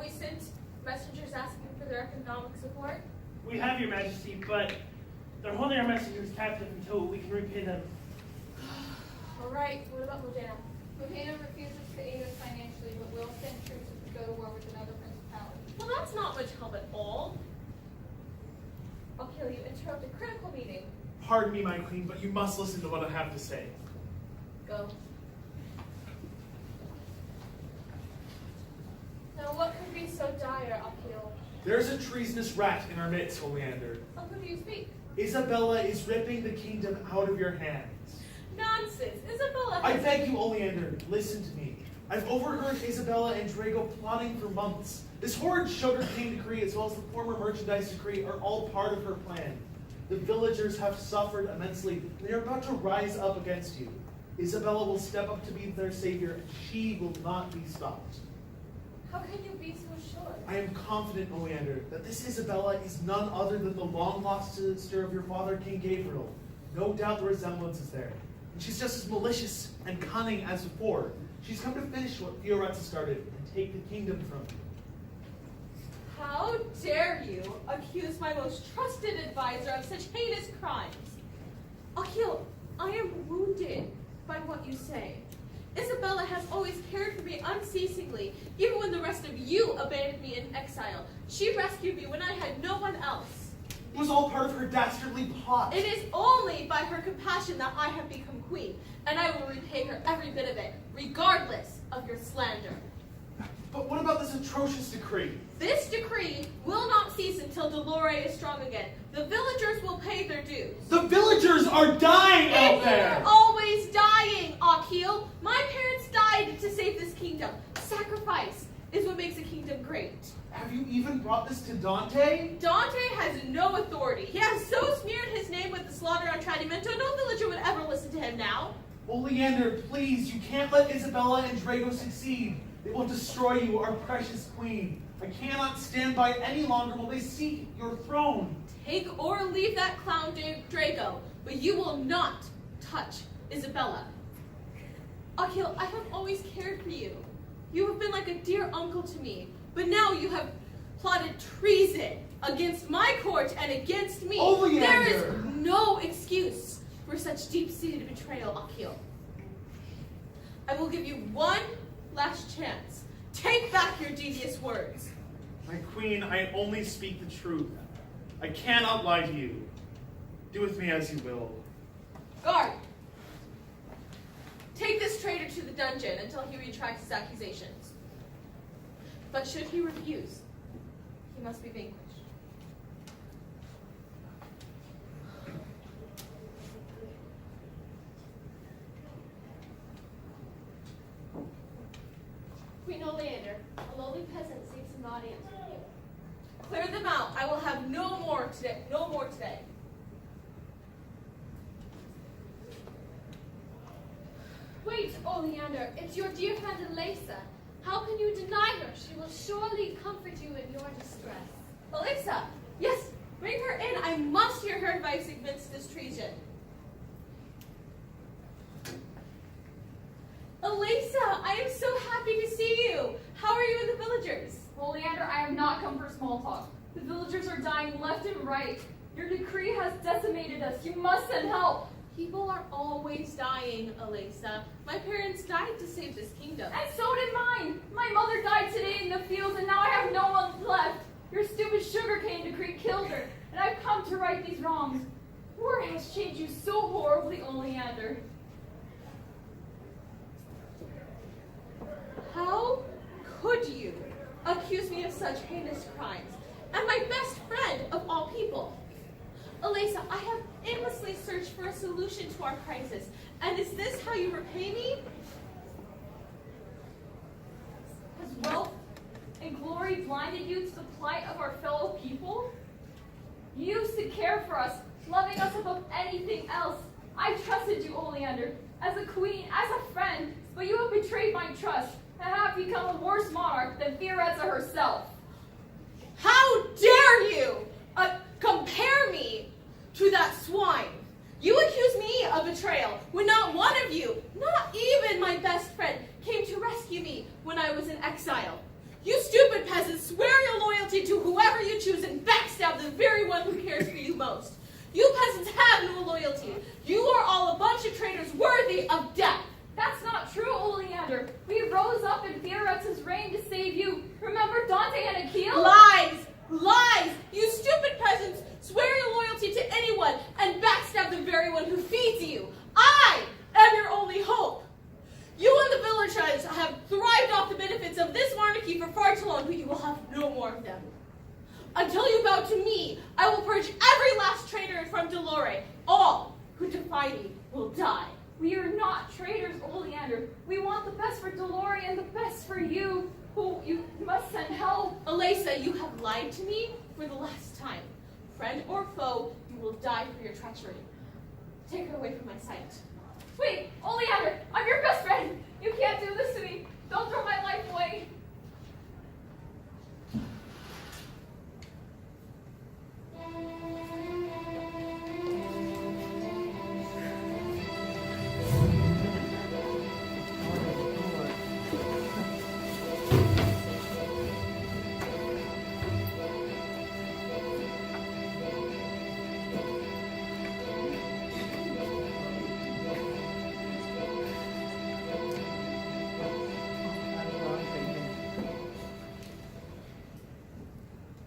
we sent messengers asking for their economic support? We have, Your Majesty, but they're holding our messengers captive until we can repay them. All right, what about Modena? Modena refuses to aid us financially, but will send troops if we go to war with another principality. Well, that's not much help at all. I'll kill you. Interrupt a critical meeting. Pardon me, my queen, but you must listen to what I have to say. Go. Now, what could be so dire, Akil? There's a treasonous rat in our midst, Oleander. Of who do you speak? Isabella is ripping the kingdom out of your hands. Nonsense. Isabella I has... beg you, Oleander, listen to me. I've overheard Isabella and Drago plotting for months. This horrid sugar cane decree, as well as the former merchandise decree, are all part of her plan. The villagers have suffered immensely. They are about to rise up against you. Isabella will step up to be their savior, and she will not be stopped. How can you be so sure? I am confident, Oleander, that this Isabella is none other than the long-lost sister of your father, King Gabriel. No doubt the resemblance is there. And she's just as malicious and cunning as before. She's come to finish what Fioretza started and take the kingdom from you. How dare you accuse my most trusted advisor of such heinous crimes? Akil, I am wounded by what you say. Isabella has always cared for me unceasingly, even when the rest of you abandoned me in exile. She rescued me when I had no one else. It was all part of her dastardly plot. It is only by her compassion that I have become queen, and I will repay her every bit of it, regardless of your slander. But what about this atrocious decree? This decree will not cease until Dolore is strong again. The villagers will pay their dues. The villagers are dying out People there! are always dying, Akil. My parents died to save this kingdom. Sacrifice is what makes a kingdom great. Have you even brought this to Dante? Dante has no authority. He has so smeared his name with the slaughter of Tradimento, no villager would ever listen to him now. Oleander, please, you can't let Isabella and Drago succeed. They will destroy you, our precious queen. I cannot stand by any longer while they seek your throne. Take or leave that clown Drago, but you will not touch Isabella. Akil, I have always cared for you. You have been like a dear uncle to me, but now you have plotted treason against my court and against me. Oleander! There is no excuse for such deep-seated betrayal, Akil. I will give you one last chance. Take back your devious words. My queen, I only speak the truth. I cannot lie to you. Do with me as you will. Guard! Take this traitor to the dungeon until he retracts his accusations. But should he refuse, he must be vanquished. Queen Oleander, a lowly peasant seeks an audience with you. Clear them out. I will have no more today. No more today. Wait, Oleander, it's your dear friend Elisa. How can you deny her? She will surely comfort you in your distress. Alexa! Yes, bring her in. I must hear her advice against this treason. Elisa, I am so happy to see you. How are you and the villagers? Oleander, I have not come for small talk. The villagers are dying left and right. Your decree has decimated us. You must send help. People are always dying, Elisa. My parents died to save this kingdom. And so did mine. My mother died today in the fields, and now I have no one left. Your stupid sugarcane decree killed her, and I've come to right these wrongs. War has changed you so horribly, Oleander. How could you accuse me of such heinous crimes? And my best friend of all people. Elisa, I have aimlessly searched for a solution to our crisis. And is this how you repay me? Has wealth and glory blinded you to the plight of our fellow people? You used to care for us, loving us above anything else. I trusted you, Oleander, as a queen, as a friend, but you have betrayed my trust and have become a worse monarch than Fioretza herself. How dare you compare me to that swine? You accuse me of betrayal when not one of you, not even my best friend, came to rescue me when I was in exile. You stupid peasants, swear your loyalty to whoever you choose and backstab the very one who cares for you most. You peasants have no loyalty. You are all a bunch of traitors worthy of death. That's not true, Oleander. We rose up in Theorex's reign to save you. Remember Dante and Achille? Lies! Lies! You stupid peasants, swear your loyalty to anyone and backstab the very one who feeds you. I am your only hope. You and the villagers have thrived off the benefits of this monarchy for far too long, but you will have no more of them. Until you bow to me, I will purge every last traitor from Dolore. All who defy me will die. We are not traitors, Oleander. We want the best for Dolore and the best for you, who you must send help. Elesa, you have lied to me for the last time. Friend or foe, you will die for your treachery. Take her away from my sight. Wait, Oleander, I'm your best friend. You can't do this to me. Don't throw my life away.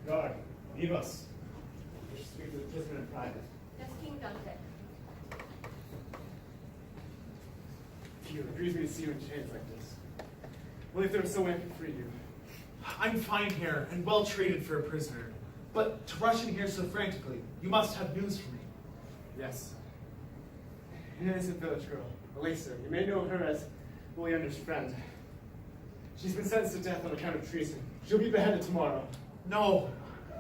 Guard, leave us. We should speak to the prisoner in private. Yes, King Dante. Q, it grieves me to see you in chains like this. Well, if there was some way I could free you. I'm fine here and well treated for a prisoner. But to rush in here so frantically, you must have news for me. Yes. An innocent village girl, Elisa. You may know her as Oleander's friend. She's been sentenced to death on account of treason. She'll be beheaded tomorrow. No,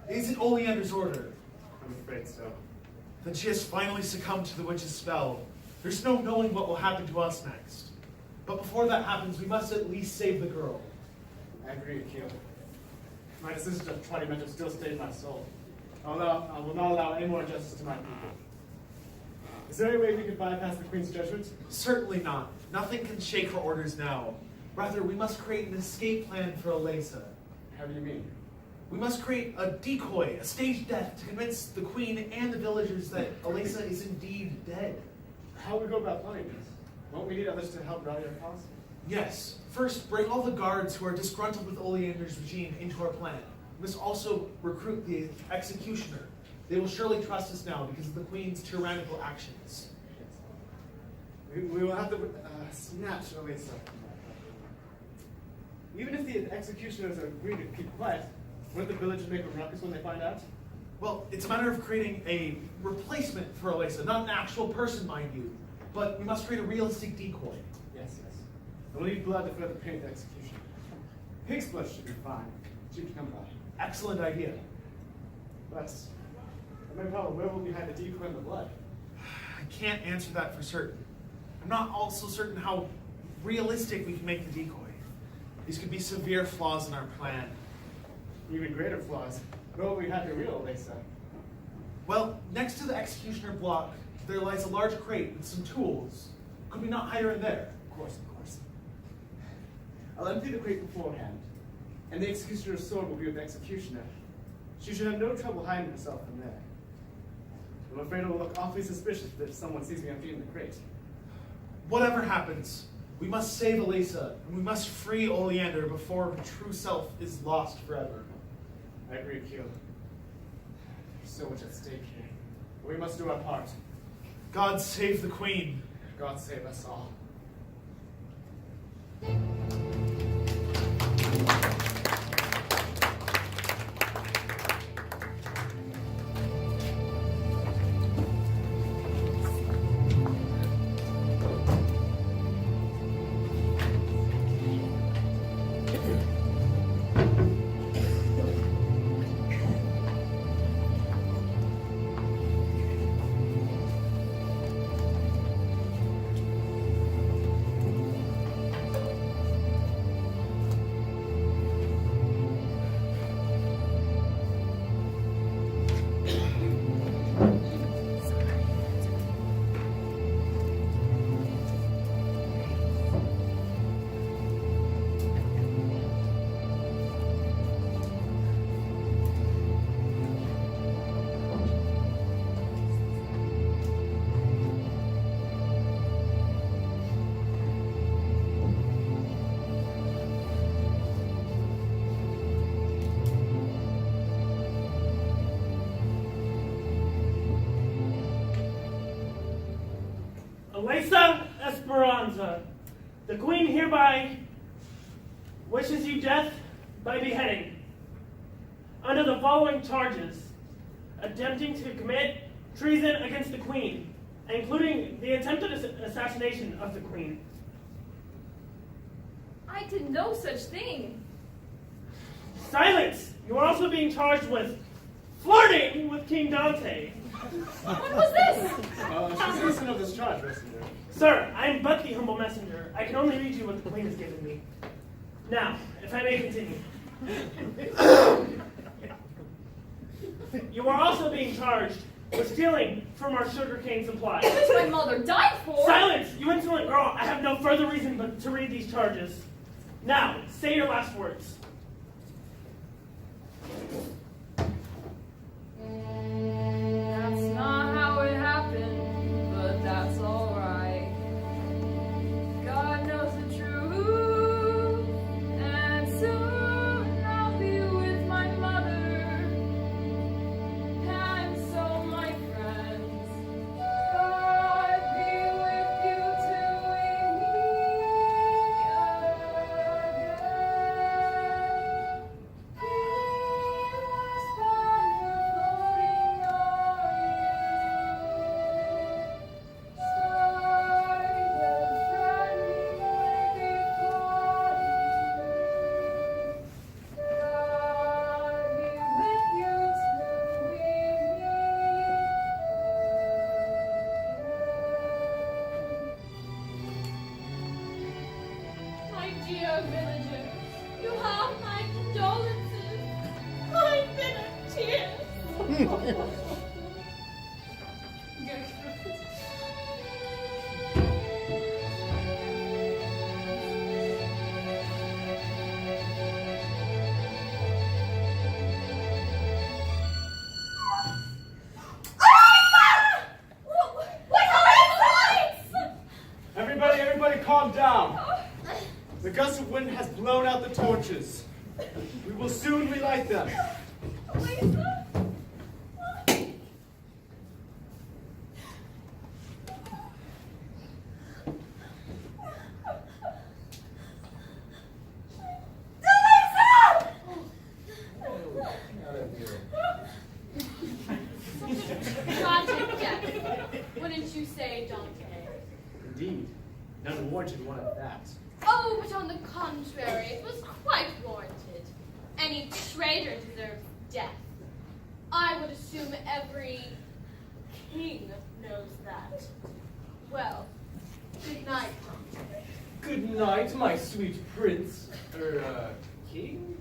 it isn't Oleander's order. I'm afraid so. Then she has finally succumbed to the witch's spell. There's no knowing what will happen to us next. But before that happens, we must at least save the girl. I agree, Akio. My decision to try to mentor still stays in my soul. I will not allow any more injustice to my people. Is there any way we could bypass the Queen's judgment? Certainly not. Nothing can shake her orders now. Rather, we must create an escape plan for Elesa. How do you mean? We must create a decoy, a staged death, to convince the Queen and the villagers that Elesa is indeed dead. How will we go about planning this? Won't we need others to help rally our cause? Yes. First, bring all the guards who are disgruntled with Oleander's regime into our plan. We must also recruit the executioner. They will surely trust us now because of the Queen's tyrannical actions. We will have to snatch Elisa. Even if the executioners agree to keep quiet, won't the villagers make a ruckus when they find out? Well, it's a matter of creating a replacement for Elesa, not an actual person, mind you. But we must create a realistic decoy. Yes, yes. And we'll need blood to further paint the execution. Pig's blood should be fine. Cheap to come by. Excellent idea. But the main problem, where will we hide the decoy and the blood? I can't answer that for certain. I'm not also certain how realistic we can make the decoy. These could be severe flaws in our plan. Even greater flaws. Where will we hide the real Elisa? Well, next to the executioner block, there lies a large crate with some tools. Could we not hide her in there? Of course, of course. I'll empty the crate beforehand, and the executioner's sword will be with the executioner. She should have no trouble hiding herself in there. I'm afraid it will look awfully suspicious if someone sees me emptying the crate. Whatever happens, we must save Elisa, and we must free Oleander before her true self is lost forever. I agree, Kyo. There's so much at stake here. But we must do our part. God save the Queen. God save us all. Lisa Esperanza, the Queen hereby wishes you death by beheading under the following charges: attempting to commit treason against the Queen, including the attempted assassination of the Queen. I did no such thing. Silence! You are also being charged with flirting with King Dante. What was this? She's innocent of this charge, messenger. Sir, I am but the humble messenger. I can only read you what the Queen has given me. Now, if I may continue. You are also being charged with stealing from our sugarcane supply. Which my mother died for. Silence! You insolent girl! I have no further reason but to read these charges. Now, say your last words. That's not how it happened, but that's alright. God knows the truth, and soon I'll be with my mother. And so, my friends, God be with you till we meet again. My dear villagers, you have my condolences. I've been in tears. Everybody calm down. The gust of wind has blown out the torches. We will soon relight them. Tragic death, wouldn't you say, Dante? Indeed, an unwarranted one at that. Oh, but on the contrary, it was quite warranted. Any traitor deserves death. I would assume every king knows that. Well, good night, Dante. Good night, my sweet prince. King?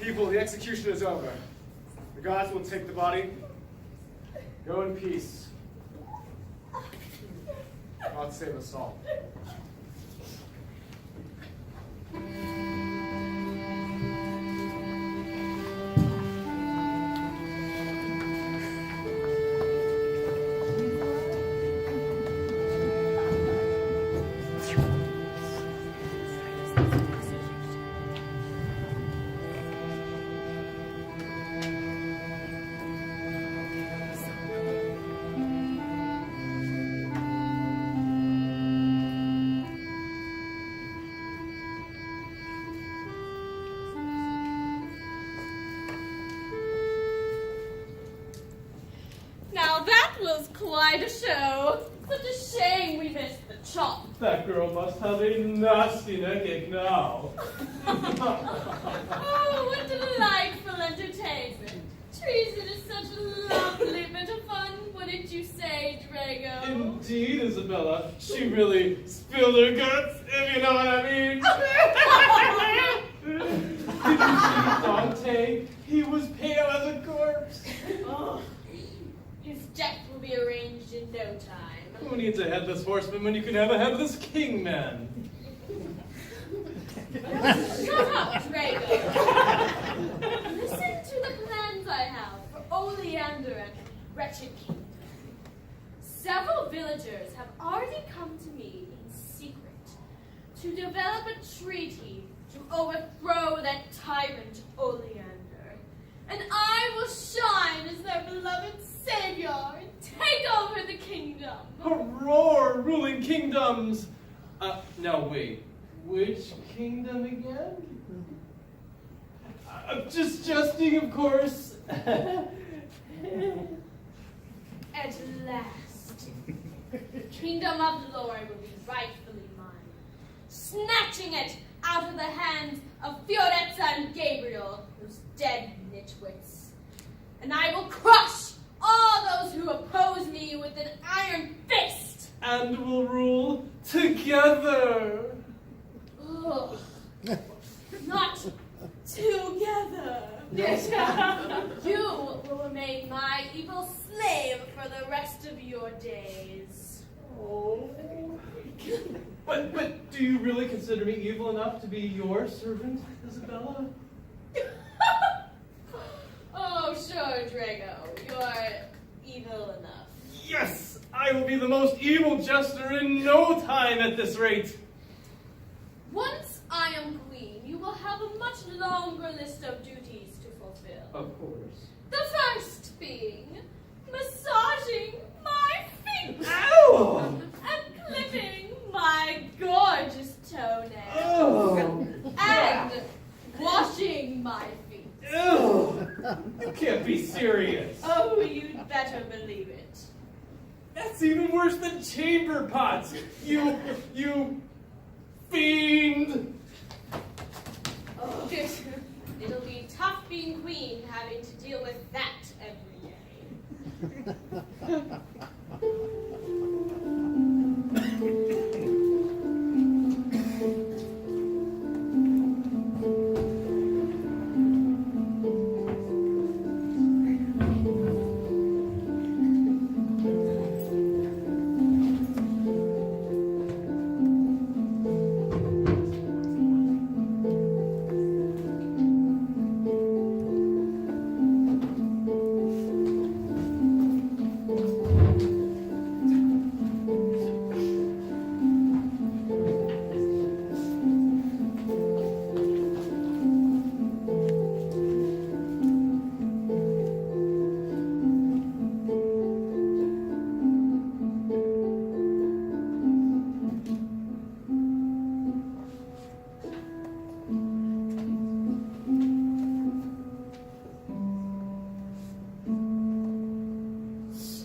People, the execution is over. The gods will take the body. Go in peace. God save us all. Now that was quite a show. Such a shame we missed the chop. That girl must have a nasty neckache now. Oh, what delightful entertainment. Treason is such a lovely bit of fun, wouldn't you say, Drago? Indeed, Isabella. She really spilled her guts, if you know what I mean. Did you see Dante? He was pale as a corpse. Oh, his death will be arranged in no time. Who needs a headless horseman when you can have a headless king man? Shut up, Drago. Listen to the plans I have for Oleander and wretched kingdom. Several villagers have already come to me in secret to develop a treaty to overthrow that tyrant Oleander. and I will shine as their beloved savior and take over the kingdom. Roar, ruling kingdoms! Now wait, which kingdom again? I'm just jesting, of course. At last, the kingdom of glory will be rightfully mine, snatching it out of the hands of Fiorezza and Gabriel, those dead nitwits. And I will crush all those who oppose me with an iron fist. And will rule together. Ugh. Not together. You will remain my evil slave for the rest of your days. Oh. But do you really consider me evil enough to be your servant, Isabella? Oh, sure, Drago. You're evil enough. Yes, I will be the most evil jester in no time at this rate. Once I am queen, you will have a much longer list of duties to fulfill. Of course. The first being massaging my feet. Ow! And clipping my gorgeous toenails. Oh. And washing my feet. Ew. You can't be serious. Oh, you'd better believe it. That's even worse than chamber pots. You fiend. Oh, it'll be tough being queen, having to deal with that every day.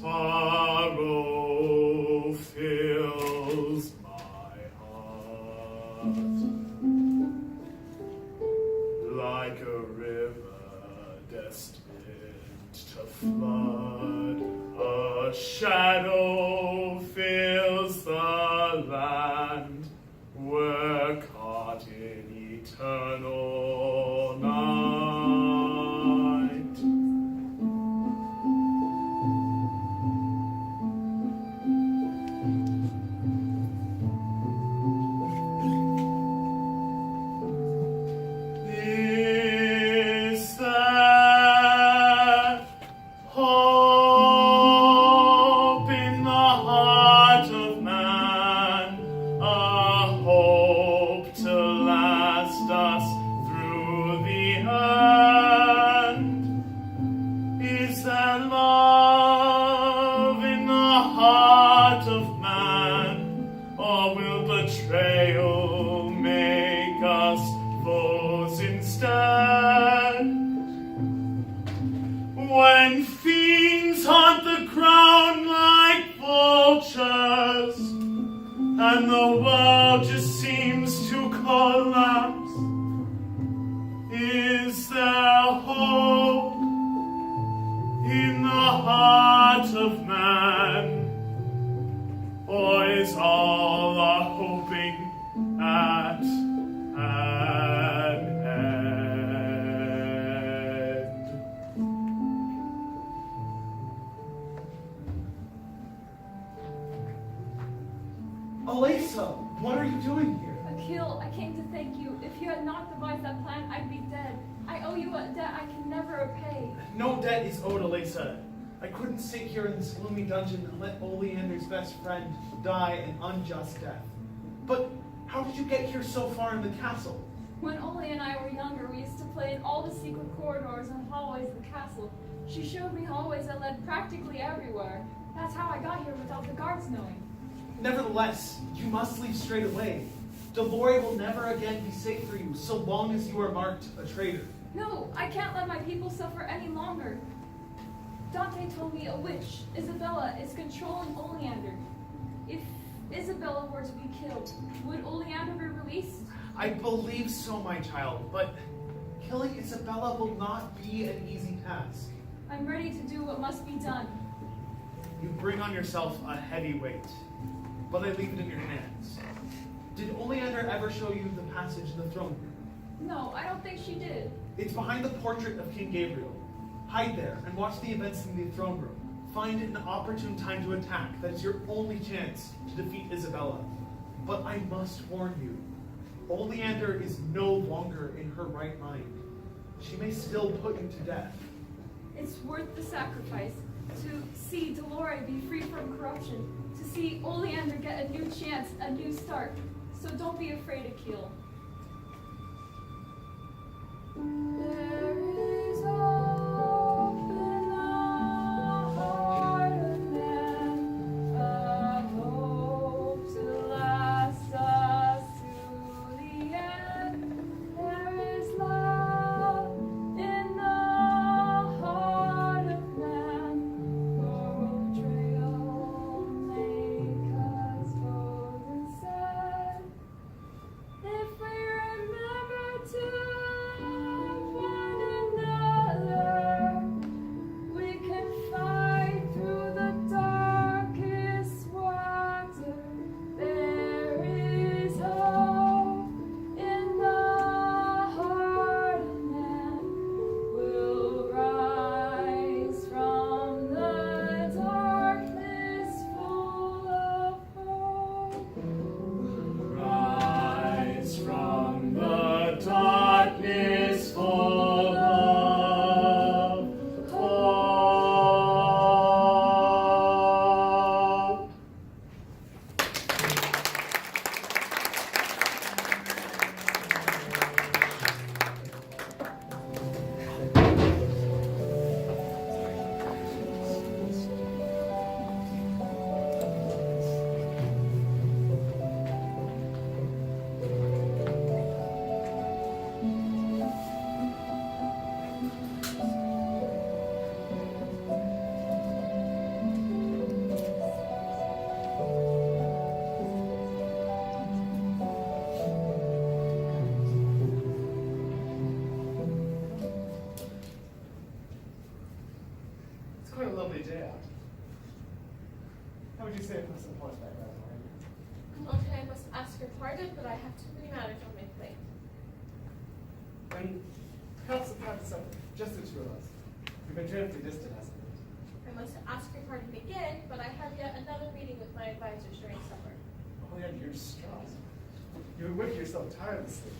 Sorrow fills my heart like a river destined to flood. A shadow fills the land. We're caught in eternal night. Is there hope in the heart of man, a hope to last us through the end? Is there love in the heart of man, or will betrayal make us foes instead? When fiends haunt the ground like vultures, and the world just seems to collapse, is there hope in the heart of man, or is all our hoping at an end? Elisa, what are you doing here? Akil, I came to thank you. If you had not devised that plan, I'd be dead. I owe you a debt I can never repay. No debt is owed, Elisa. I couldn't sit here in this gloomy dungeon and let Oleander's best friend die an unjust death. But how did you get here so far in the castle? When Oli and I were younger, we used to play in all the secret corridors and hallways of the castle. She showed me hallways that led practically everywhere. That's how I got here without the guards knowing. Nevertheless, you must leave straight away. Delore will never again be safe for you so long as you are marked a traitor. No, I can't let my people suffer any longer. Dante told me a witch, Isabella, is controlling Oleander. If Isabella were to be killed, would Oleander be released? I believe so, my child, but killing Isabella will not be an easy task. I'm ready to do what must be done. You bring on yourself a heavy weight, but I leave it in your hands. Did Oleander ever show you the passage in the throne room? No, I don't think she did. It's behind the portrait of King Gabriel. Hide there and watch the events in the throne room. Find an opportune time to attack. That is your only chance to defeat Isabella. But I must warn you, Oleander is no longer in her right mind. She may still put you to death. It's worth the sacrifice to see Delore be free from corruption, to see Oleander get a new chance, a new start. So don't be afraid, Akil. There is hope in the heart of man, a hope to last us to the end. There is love in the heart of man, for betrayal make us bold and sad. If we remember to It's quite a lovely day out. How would you say it was some horseback riding? Okay, I must ask your pardon, but I have too many matters on my plate. And perhaps a private supper, just the two of us. We've been dreadfully distant, hasn't it? I must ask your pardon again, but I have yet another meeting with my advisors during supper. Oh, yeah, you're distraught. You would work yourself tirelessly.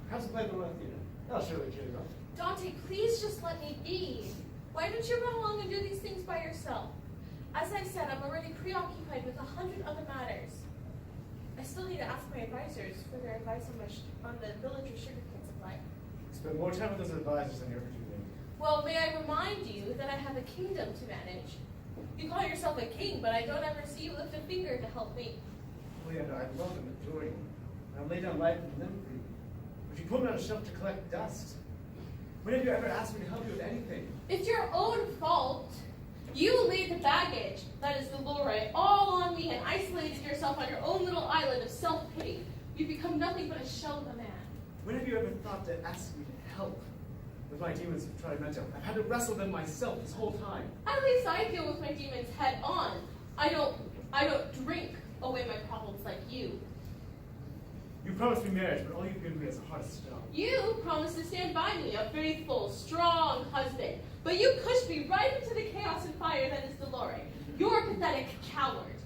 Perhaps play the run theater. That'll surely cheer you up. Dante, please just let me be. Why don't you run along and do these things by yourself? As I said, I'm already preoccupied with 100 other matters. I still need to ask my advisors for their advice on the villager sugarcane supply. Spend more time with those advisors than you ever do then. Well, may I remind you that I have a kingdom to manage. You call yourself a king, but I don't ever see you lift a finger to help me. Oh, yeah, no, I love and adore you. And I'll lay down life and limb for you. But you put me on a shelf to collect dust. When have you ever asked me to help you with anything? It's your own fault. You laid the baggage, that is the Delore, all on me and isolated yourself on your own little island of self-pity. You've become nothing but a shell of a man. When have you ever thought to ask me to help with my demons of tormento? I've had to wrestle them myself this whole time. At least I deal with my demons head on. I don't drink away my problems like you. You promised me marriage, but all you've given me is a heart of stone. You promised to stand by me, a faithful, strong husband. But you pushed me right into the chaos and fire that is Delore. You're a pathetic coward.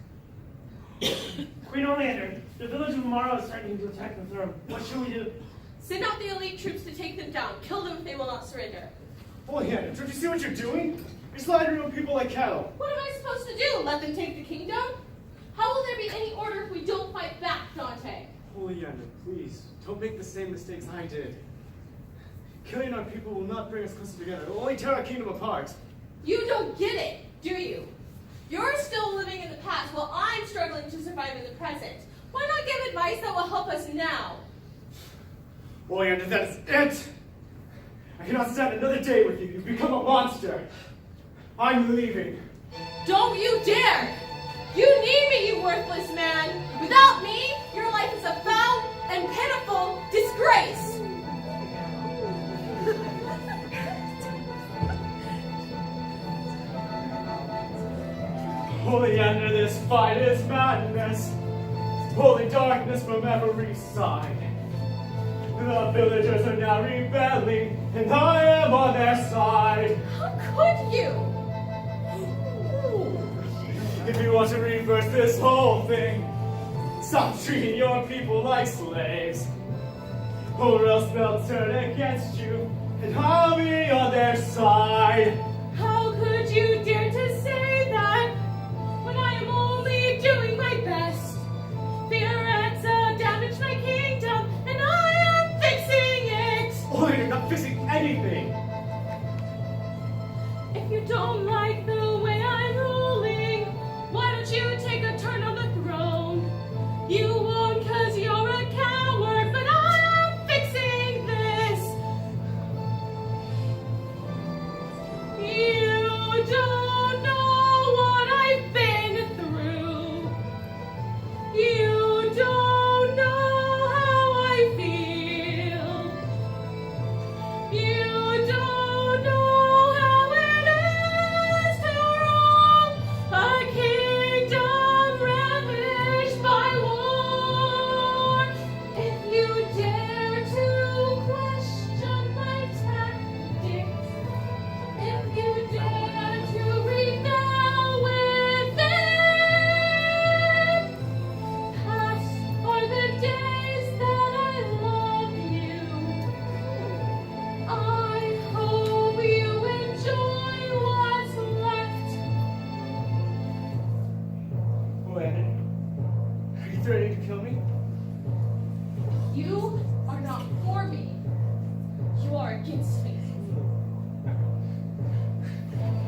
Queen Oleander, the village of Morrow is threatening to attack the throne. What should we do? Send out the elite troops to take them down. Kill them if they will not surrender. Oh, yeah, don't you see what you're doing? You're slaughtering your people like cattle. What am I supposed to do? Let them take the kingdom? How will there be any order if we don't fight back, Dante? Holy Oleander, please, don't make the same mistakes I did. Killing our people will not bring us closer together. It will only tear our kingdom apart. You don't get it, do you? You're still living in the past while I'm struggling to survive in the present. Why not give advice that will help us now? Oleander, that is it! I cannot stand another day with you. You've become a monster. I'm leaving. Don't you dare! You need me, you worthless man! Without me, your life is a foul and pitiful disgrace! Oleander, this fight is madness. Holy darkness from every side. The villagers are now rebelling, and I am on their side. How could you? If you want to reverse this whole thing, stop treating your people like slaves, or else they'll turn against you, and I'll be on their side. How could you dare to say that when I am only doing my best? Fioretza damaged my kingdom, and I am fixing it! Oh, you're not fixing anything! If you don't like the way I'm ruling, why don't you take a turn on the throne? You won't 'cause you're a coward, but I am fixing this! You don't know what I've been through. You don't know how I feel. You don't know how it is to rule a kingdom ravaged by war. If you dare to question my tactics, if you dare to rebel within, past are the days that I love you. I hope you enjoy what's left. Oleander, are you threatening to kill me? You are not for me. You are against me.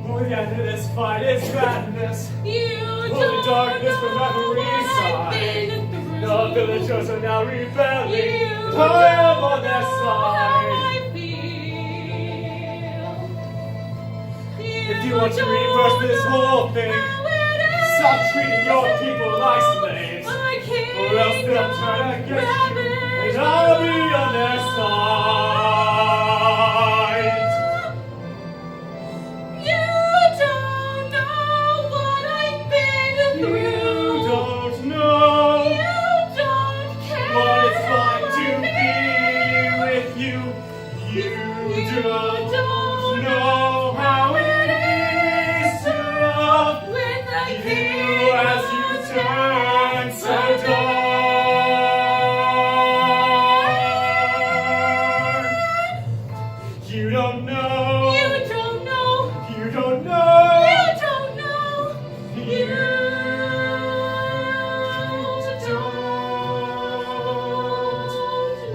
Oleander, this fight is madness. You Holy don't darkness know from every what I've side. been through. The villagers are now rebelling, You and I am on their don't know side. how I feel. If you want to reverse this whole thing, how it is stop treating your to people like slaves, rule a or else they'll turn kingdom against you, ravaged and I'll by be on their side. You don't know what I've been You through. don't know You don't care what it's how like I to be with you. You don't know how it is to love with a you as you turn so dark. You don't know. You don't know. You don't know. You don't know. You don't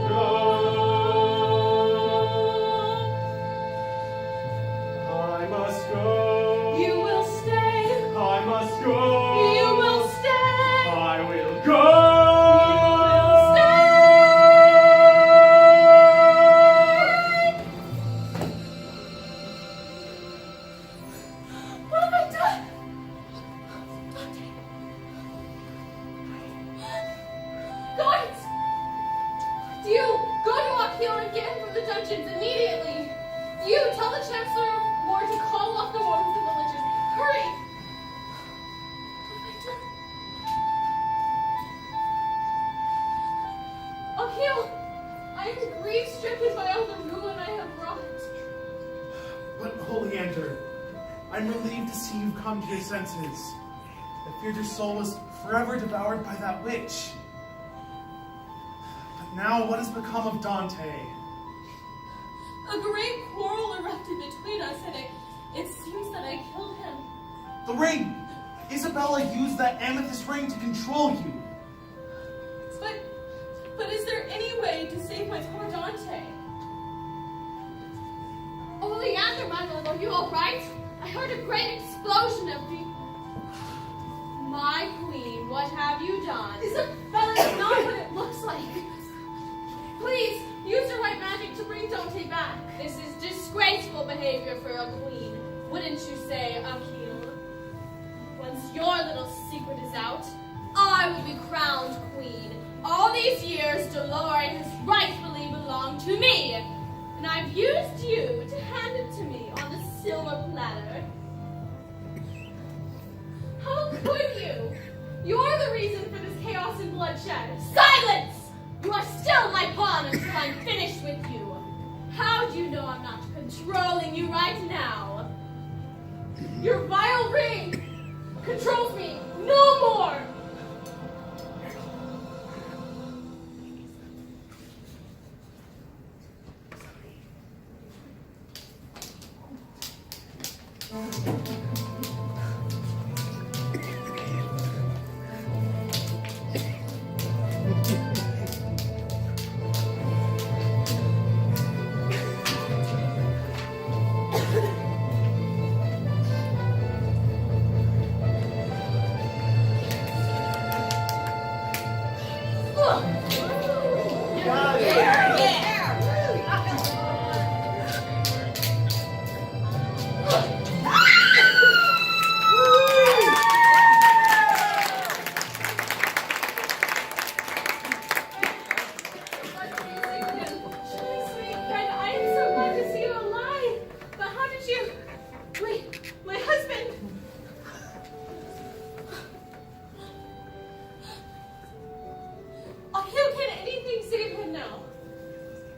know. I must go. You will stay. I must go. You will stay. I will go. What have I done? Guards! Do you go to Akio and get him from the dungeons immediately? Do you tell the Chancellor of War to call off the war with the villagers? Hurry! What have I done? Akio! I am grief-stricken by all the ruin I have wrought. But Oleander, I'm relieved to see you've come to your senses. I feared your soul was forever devoured by that witch. But now, what has become of Dante? A great quarrel erupted between us, and it seems that I killed him. The ring! Isabella used that amethyst ring to control you. But is only way to save my poor Dante. Oleander, my lord, are you all right? I heard a great explosion of My queen, what have you done? Isabella is not what it looks like. Please, use your white magic to bring Dante back. This is disgraceful behavior for a queen, wouldn't you say, Akil? Once your little secret is out, I will be crowned queen. All these years, Dolores has rightfully belonged to me, and I've used you to hand it to me on the silver platter. How could you? You're the reason for this chaos and bloodshed. Silence! You are still my pawn until I'm finished with you. How do you know I'm not controlling you right now? Your vile ring controls me. No more.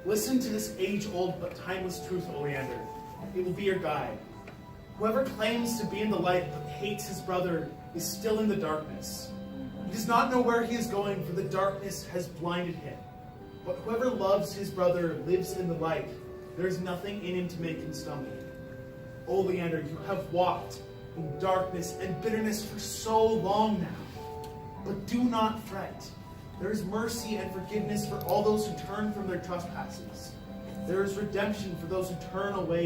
Listen to this age-old but timeless truth, Oleander. It will be your guide. Whoever claims to be in the light but hates his brother is still in the darkness. He does not know where he is going, for the darkness has blinded him. But whoever loves his brother lives in the light. There is nothing in him to make him stumble. Oleander, you have walked in darkness and bitterness for so long now. But do not fret. There is mercy and forgiveness for all those who turn from their trespasses. There is redemption for those who turn away